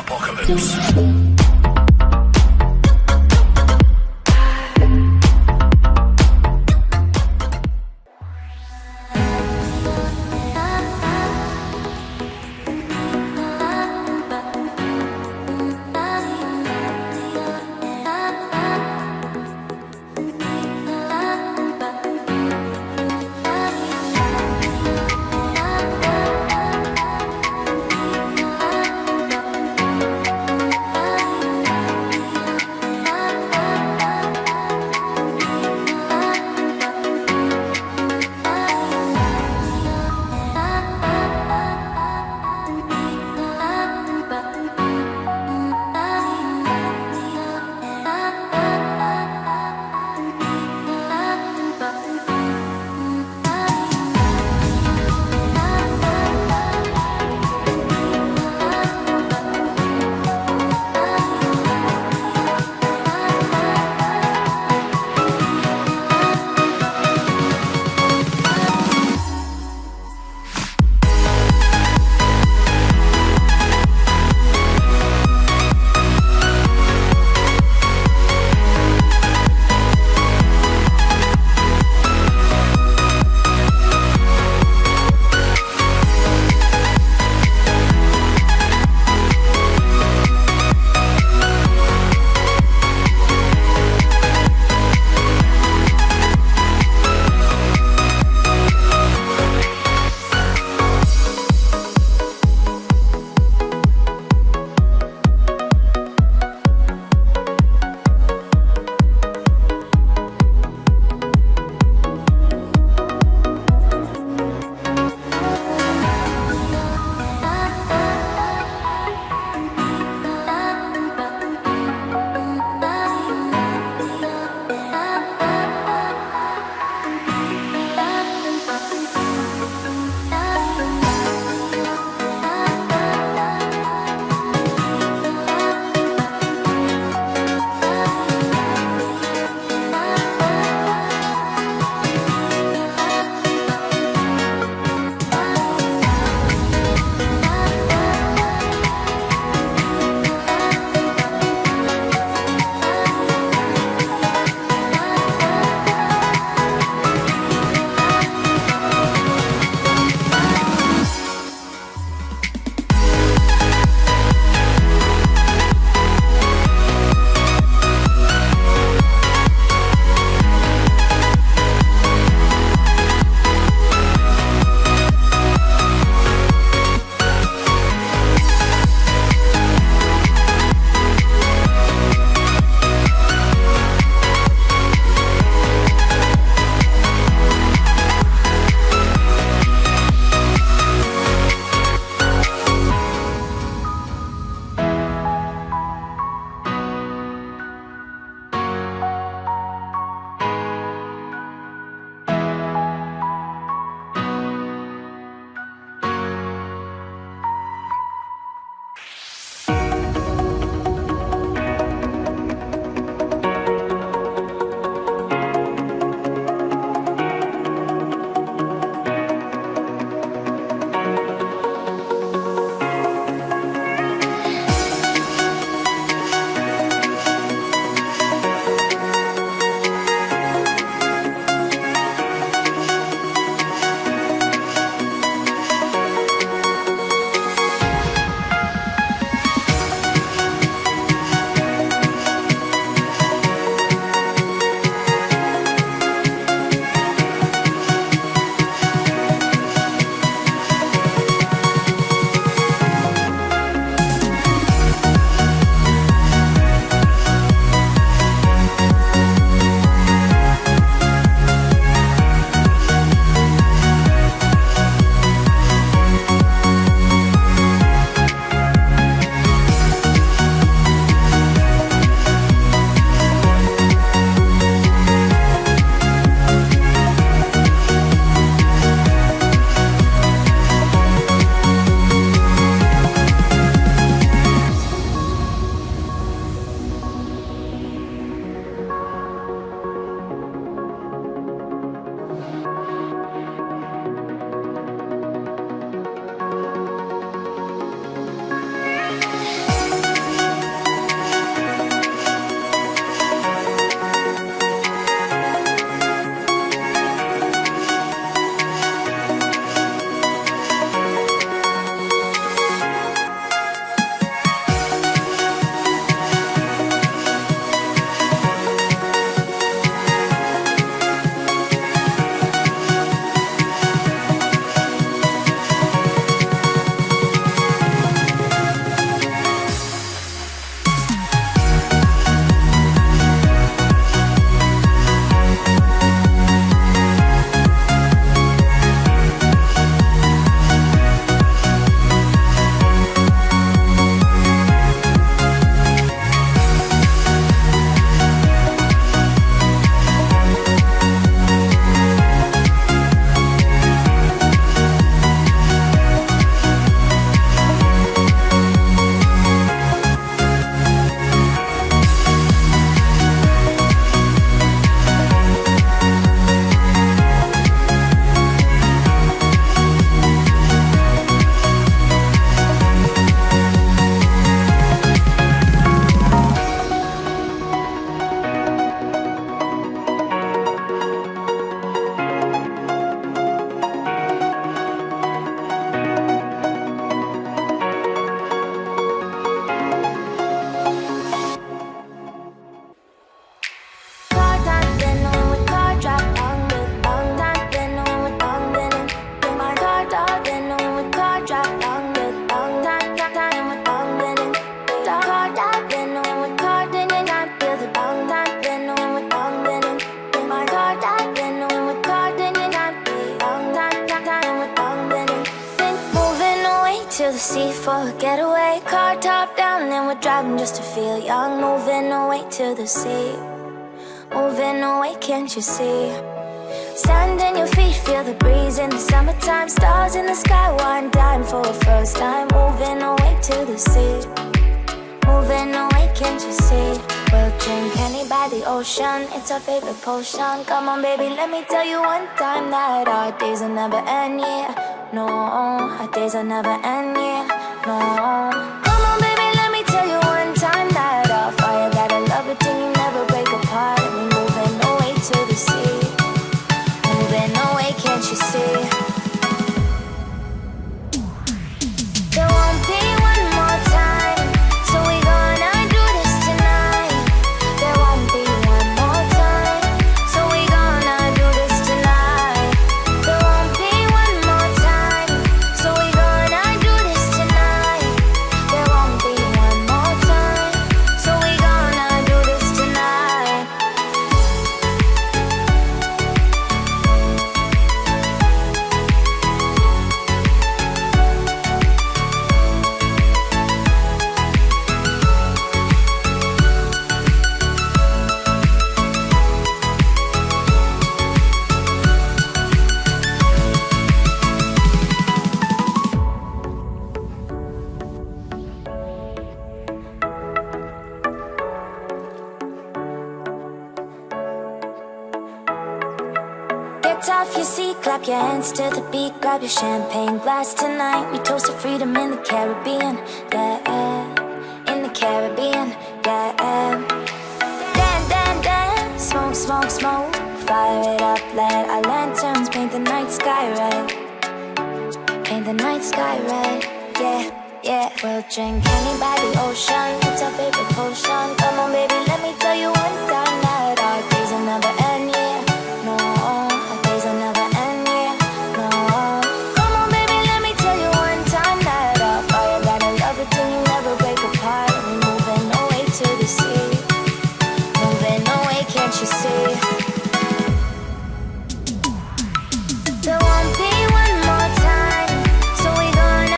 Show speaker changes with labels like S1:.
S1: apocalypse. the sea for a getaway. Car top down and we're driving just to feel young. Moving away to the sea, moving away, can't you see? Sand in your feet, feel the breeze in the summertime. Stars in the sky, one dime for a first time. Moving away to the sea, moving away, can't you see? We'll drink honey by the ocean, it's our favorite potion. Come on baby, let me tell you one time that our days will never end, yeah. No, our days will never end, yeah. No. Come on baby, let me tell you one time that our fire got a love it till you never break apart. And we're moving away to the sea, moving away, can't you see? There won't be one more time, so we gonna do this tonight. There won't be one more time, so we gonna do this tonight. There won't be one more time, so we gonna do this tonight. There won't be one more time, so we gonna do this tonight. Get off your seat, clap your hands to the beat. Grab your champagne glass tonight. We toast to freedom in the Caribbean, yeah. In the Caribbean, yeah. Dan, dan, dan, smoke, smoke, smoke. Fire it up, let our lanterns paint the night sky red. Paint the night sky red, yeah, yeah. We'll drink honey by the ocean,